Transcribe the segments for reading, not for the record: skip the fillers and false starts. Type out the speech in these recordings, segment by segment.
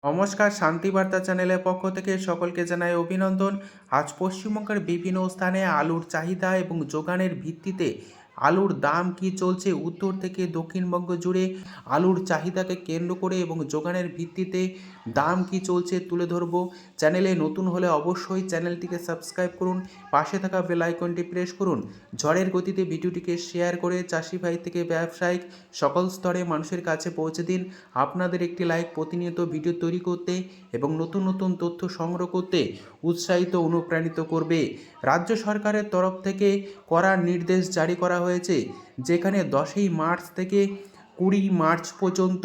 নমস্কার, শান্তিবার্তা চ্যানেলের পক্ষ থেকে সকলকে জানাই অভিনন্দন। আজ পশ্চিমবঙ্গের বিভিন্ন স্থানে আলুর চাহিদা এবং যোগানের ভিত্তিতে আলুর দাম কি চলছে উত্তর থেকে দক্ষিণবঙ্গ জুড়ে আলুর চাহিদাকে কেন্দ্র করে এবং যোগানের ভিত্তিতে দাম কি চলছে তুলে ধরব। চ্যানেলে নতুন হলে অবশ্যই চ্যানেলটিকে সাবস্ক্রাইব করুন, পাশে থাকা বেল আইকনটি প্রেস করুন। ঝড়ের গতিতে ভিডিওটিকে শেয়ার করে চাষি ভাই থেকে ব্যবসায়িক সকল স্তরে মানুষের কাছে পৌঁছে দিন। আপনাদের একটি লাইক প্রতিনিয়ত ভিডিও তৈরি করতে এবং নতুন নতুন তথ্য সংগ্রহ করতে উৎসাহিত অনুপ্রাণিত করবে। রাজ্য সরকারের তরফ থেকে কড়া নির্দেশ জারি করা হয়েছে, যেখানে 10ই মার্চ থেকে 20 মার্চ পর্যন্ত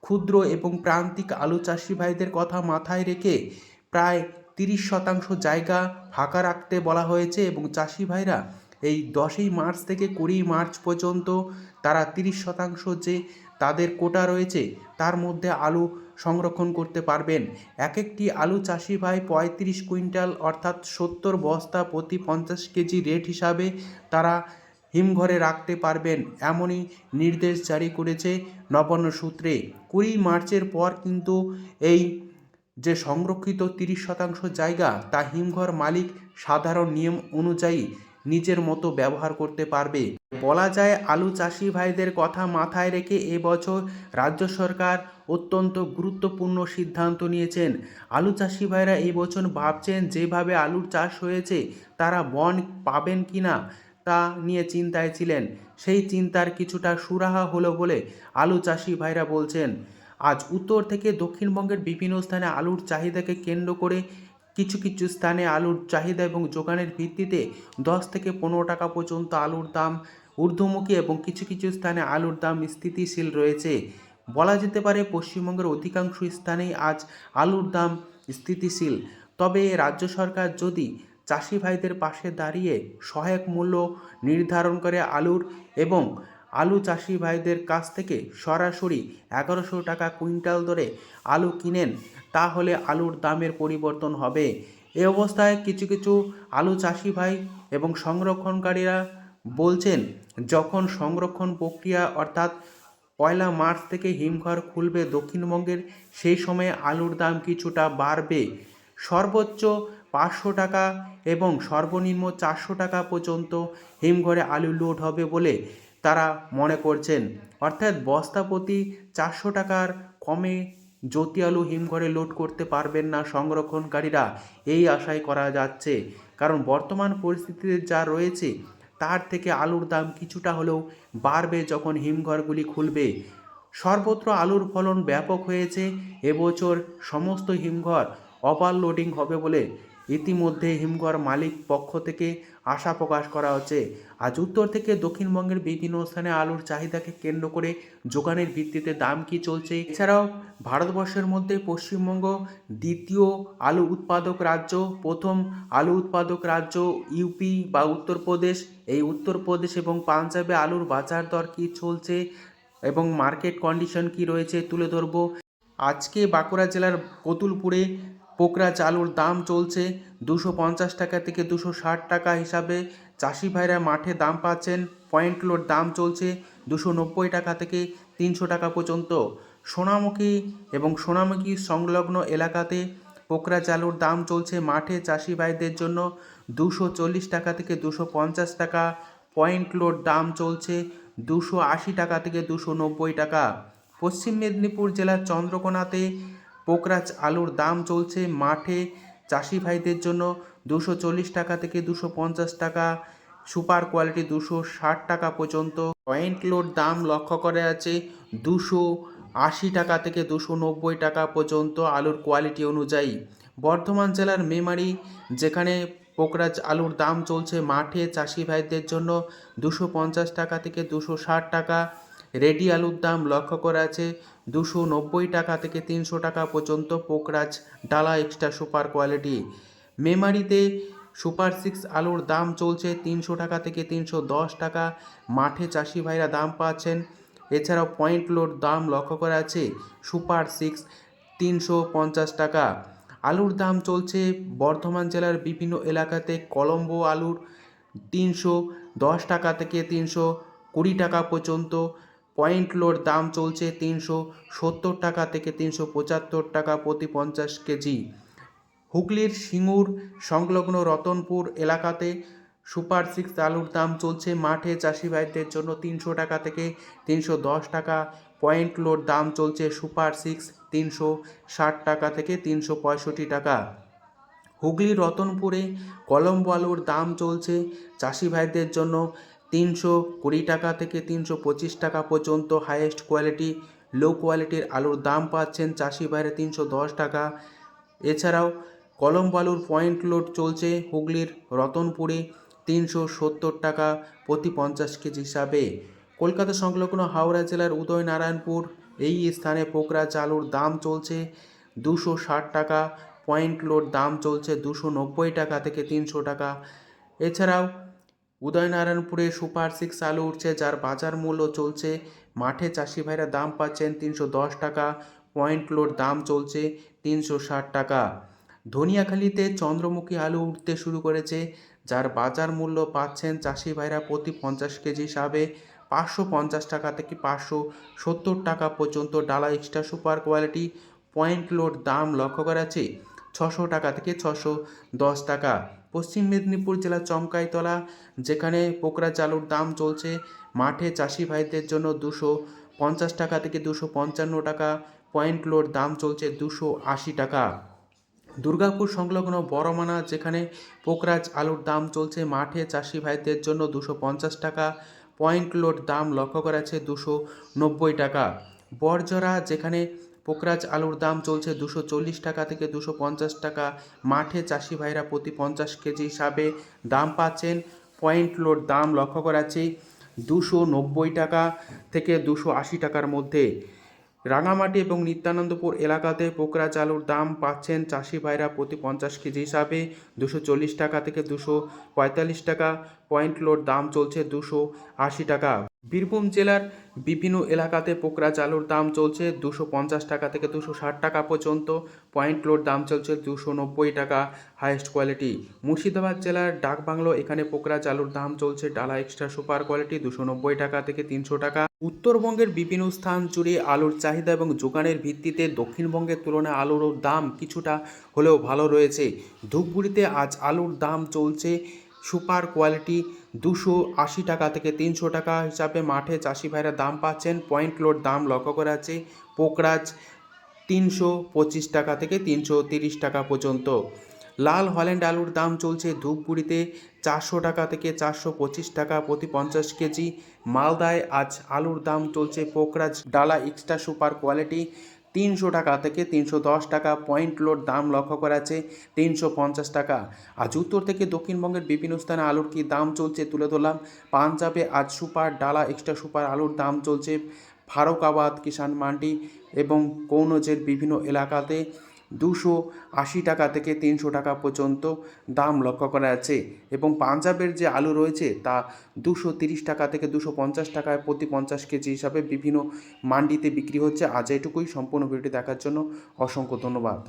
ক্ষুদ্র এবং প্রান্তিক আলু চাষি ভাইদের কথা মাথায় রেখে প্রায় 30% জায়গা ফাঁকা রাখতে বলা হয়েছে এবং চাষি ভাইরা এই 10ই মার্চ থেকে 20 মার্চ পর্যন্ত তারা 30% যে তাদের কোটা রয়েছে তার মধ্যে আলু সংরক্ষণ করতে পারবেন। এক একটি আলু চাষি ভাই 35 কুইন্টাল অর্থাৎ 70 বস্তা প্রতি 50 কেজি রেট হিসাবে তারা হিমঘরে রাখতে পারবেন, এমনই নির্দেশ জারি করেছে নবান্ন সূত্রে। 20 মার্চের পর কিন্তু এই যে সংরক্ষিত 30% জায়গা তা হিমঘর মালিক সাধারণ নিয়ম অনুযায়ী নিজের মতো ব্যবহার করতে পারবে। বলা যায় আলু চাষি ভাইদের কথা মাথায় রেখে এবছর রাজ্য সরকার অত্যন্ত গুরুত্বপূর্ণ সিদ্ধান্ত নিয়েছেন। আলু চাষি ভাইরা এই বছর ভাবছেন যেভাবে আলুর চাষ হয়েছে তারা বন পাবেন কিনা তা নিয়ে চিন্তায় ছিলেন। সেই চিন্তার কিছুটা সুরাহা হলো বলে আলু চাষি ভাইরা বলছেন। আজ উত্তর থেকে দক্ষিণবঙ্গের বিভিন্ন স্থানে আলুর চাহিদাকে কেন্দ্র করে কিছু কিছু স্থানে আলুর চাহিদা এবং যোগানের ভিত্তিতে 10 থেকে 15 টাকা পর্যন্ত আলুর দাম ঊর্ধ্বমুখী এবং কিছু কিছু স্থানে আলুর দাম স্থিতিশীল রয়েছে। বলা যেতে পারে পশ্চিমবঙ্গের অধিকাংশ স্থানেই আজ আলুর দাম স্থিতিশীল। তবে রাজ্য সরকার যদি চাষি ভাইদের পাশে দাঁড়িয়ে সহায়ক মূল্য নির্ধারণ করে আলুর এবং আলু চাষি ভাইদের কাছ থেকে সরাসরি 1100 টাকা কুইন্টাল দরে আলু কিনেন, তাহলে আলুর দামের পরিবর্তন হবে। এ অবস্থায় কিছু কিছু আলু চাষি ভাই এবং সংরক্ষণকারীরা বলছেন, যখন সংরক্ষণ প্রক্রিয়া অর্থাৎ 1 মার্চ থেকে হিমঘর খুলবে দক্ষিণবঙ্গের, সেই সময়ে আলুর দাম কিছুটা বাড়বে। সর্বোচ্চ 500 টাকা এবং সর্বনিম্ন 400 টাকা পর্যন্ত হিমঘরে আলু লোড হবে বলে তারা মনে করছেন। অর্থাৎ বস্তা প্রতি 400 টাকার কমে জ্যোতি আলু হিমঘরে লোড করতে পারবেন না সংরক্ষণকারীরা, এই আশাই করা যাচ্ছে। কারণ বর্তমান পরিস্থিতিতে যা রয়েছে তার থেকে আলুর দাম কিছুটা হলেও বাড়বে যখন হিমঘরগুলি খুলবে। সর্বত্র আলুর ফলন ব্যাপক হয়েছে, এবছর সমস্ত হিমঘর ওভারলোডিং হবে বলে ইতিমধ্যে হিমঘর মালিক পক্ষ থেকে আশা প্রকাশ করা হচ্ছে। আজ উত্তর থেকে দক্ষিণবঙ্গের বিভিন্ন স্থানে আলুর চাহিদাকে কেন্দ্র করে যোগানের ভিত্তিতে দাম কি চলছে। এছাড়াও ভারতবর্ষের মধ্যে পশ্চিমবঙ্গ দ্বিতীয় আলু উৎপাদক রাজ্য, প্রথম আলু উৎপাদক রাজ্য ইউপি বা উত্তরপ্রদেশ। এই উত্তরপ্রদেশ এবং পাঞ্জাবে আলুর বাজার দর কী চলছে এবং মার্কেট কন্ডিশন কি রয়েছে তুলে ধরব। আজকে বাঁকুড়া জেলার কতুলপুরে পোকরাজ আলুর দাম চলছে 250 টাকা থেকে 260 টাকা হিসাবে। চাষি ভাইরা মাঠে দাম পাচ্ছেন, পয়েন্ট লোড দাম চলছে 290 টাকা থেকে 300 টাকা পর্যন্ত। সোনামুখী এবং সোনামুখী সংলগ্ন এলাকাতে পোকরাজ আলুর দাম চলছে মাঠে চাষি ভাইদের জন্য 240 টাকা থেকে 250 টাকা। পয়েন্ট লোড দাম চলছে 280 টাকা থেকে 290 টাকা। পশ্চিম মেদিনীপুর জেলার চন্দ্রকোনাতে পোকরাজ আলুর দাম চলছে মাঠে চাষি ভাইদের জন্য 240 টাকা থেকে 250 টাকা। সুপার কোয়ালিটি 260 টাকা পর্যন্ত। পয়েন্ট লোড দাম লক্ষ্য করা আছে 280 টাকা থেকে 290 টাকা পর্যন্ত আলুর কোয়ালিটি অনুযায়ী। বর্ধমান জেলার মেমারি, যেখানে পোকরাজ আলুর দাম চলছে মাঠে চাষি ভাইদের জন্য 250 টাকা থেকে 260 টাকা। রেডি আলুর দাম লক্ষ্য করা আছে 290 টাকা থেকে 300 টাকা পর্যন্ত পোকরাজ ডালা এক্সট্রা সুপার কোয়ালিটি। মেমারিতে সুপার 6 আলুর দাম চলছে 300 টাকা থেকে 310 টাকা, মাঠে চাষি ভাইরা দাম পাচ্ছেন। এছাড়াও পয়েন্ট লোড দাম লক্ষ্য করা আছে সুপার 6 350 টাকা। আলুর দাম চলছে বর্ধমান জেলার বিভিন্ন এলাকাতে কলম্বো আলুর 310 টাকা থেকে 320 টাকা পর্যন্ত। পয়েন্ট লোড দাম চলছে 370 টাকা থেকে 375 টাকা প্রতি 50 কেজি। হুগলির সিঙ্গুর সংলগ্ন রতনপুর এলাকাতে সুপার 6 আলুর দাম চলছে মাঠে চাষি ভাইদের জন্য 300 টাকা থেকে 310 টাকা। পয়েন্ট লোড দাম চলছে সুপার 6 360 টাকা থেকে 365 টাকা। হুগলির রতনপুরে কলম্বো আলুর দাম চলছে চাষি ভাইদের জন্য 320 টাকা থেকে 325 টাকা পর্যন্ত। হাইয়েস্ট কোয়ালিটি লো কোয়ালিটির আলুর দাম পাচ্ছেন চাষি ভাইরা 310 টাকা। এছাড়াও কলম্বো আলুর পয়েন্ট লোড চলছে হুগলির রতনপুরে 370 টাকা প্রতি 50 কেজি হিসাবে। কলকাতা সংলগ্ন হাওড়া জেলার উদয়নারায়ণপুর এই স্থানে পোকরাজ আলুর দাম চলছে 260 টাকা। পয়েন্ট লোড দাম চলছে 290 টাকা থেকে 300 টাকা। এছাড়াও উদয়নারায়ণপুরে সুপার 6 আলু উঠছে যার বাজার মূল্য চলছে মাঠে চাষি ভাইরা দাম পাচ্ছেন 310 টাকা। পয়েন্ট লোড দাম চলছে 360 টাকা। ধনিয়াখালীতে চন্দ্রমুখী আলু উঠতে শুরু করেছে যার বাজার মূল্য পাচ্ছেন চাষি ভাইরা প্রতি 50 কেজি হিসাবে 550 টাকা থেকে 570 টাকা পর্যন্ত। ডালা extra super quality point load দাম লক্ষ্য করা যাচ্ছে 600 টাকা থেকে 610 টাকা। পশ্চিম মেদিনীপুর জেলার চমকাইতলা যেখানে পোকরাজ আলুর দাম চলছে মাঠে চাষি ভাইদের জন্য 250 টাকা থেকে 255 টাকা। পয়েন্ট লোড দাম চলছে 280 টাকা। দুর্গাপুর সংলগ্ন বড়মানা যেখানে পোকরাজ আলুর দাম চলছে মাঠে চাষি ভাইদের জন্য 250 টাকা। পয়েন্ট লোড দাম লক্ষ্য করা যাচ্ছে 290 টাকা। বরজরা যেখানে পোকরাজ আলুর দাম চলছে 240 টাকা থেকে 250 টাকা। মাঠে চাষি ভাইরা প্রতি 50 কেজি হিসাবে দাম পাচ্ছেন। পয়েন্ট লোড দাম লক্ষ্য করা যাচ্ছে 290 টাকা থেকে 280 টাকার মধ্যে। রাঙামাটি এবং নিত্যানন্দপুর এলাকাতে পোকরাজ আলুর দাম পাচ্ছেন চাষি ভাইরা প্রতি 50 কেজি হিসাবে 240 টাকা থেকে 245 টাকা। পয়েন্ট লোড দাম চলছে 280 টাকা। বীরভূম জেলার বিভিন্ন এলাকাতে পোকরাজ আলুর দাম চলছে 250 টাকা থেকে 260 টাকা পর্যন্ত। পয়েন্ট লোড দাম চলছে 290 টাকা হাইয়েস্ট কোয়ালিটি। মুর্শিদাবাদ জেলার ডাকবাংলো এখানে পোকরাজ আলুর দাম চলছে ডালা এক্সট্রা সুপার কোয়ালিটি 290 টাকা থেকে 300 টাকা। উত্তরবঙ্গের বিভিন্ন স্থান জুড়ে আলুর চাহিদা এবং যোগানের ভিত্তিতে দক্ষিণবঙ্গের তুলনায় আলুর দাম কিছুটা হলেও ভালো রয়েছে। ধূপগুড়িতে আজ আলুর দাম চলছে সুপার কোয়ালিটি 280 টাকা থেকে 300 টাকা হিসাবে। মাঠে চাষি ভাইরা দাম পাচ্ছেন। পয়েন্ট লোড দাম লক্ষ্য করা যাচ্ছে পোকরাজ 325 টাকা থেকে 330 টাকা পর্যন্ত। লাল হল্যান্ড আলুর দাম চলছে ধূপগুড়িতে 400 টাকা থেকে 425 টাকা প্রতি 50 কেজি। মালদায় আজ আলুর দাম চলছে পোকরাজ ডালা এক্সট্রা সুপার কোয়ালিটি 300 টাকা থেকে 310 টাকা। পয়েন্ট লোড দাম লক্ষ্য করা যাচ্ছে 350 টাকা। আজ উত্তর থেকে দক্ষিণবঙ্গের বিভিন্ন স্থানে আলুর কী দাম চলছে তুলে ধরলাম। পাঞ্জাবে আজ সুপার ডালা এক্সট্রা সুপার আলুর দাম চলছে ফারুকাবাদ কিষাণ মান্ডি এবং কৌনজের বিভিন্ন এলাকাতে 280 টাকা থেকে 300 টাকা পর্যন্ত দাম লক্ষ্য করা যাচ্ছে। এবং পাঞ্জাবের যে আলু রয়েছে তা 230 টাকা থেকে 250 টাকায় প্রতি 50 কেজি হিসাবে বিভিন্ন মান্ডিতে বিক্রি হচ্ছে। আজ এটুকুই। সম্পূর্ণ ভিডিওটি দেখার জন্য অসংখ্য ধন্যবাদ।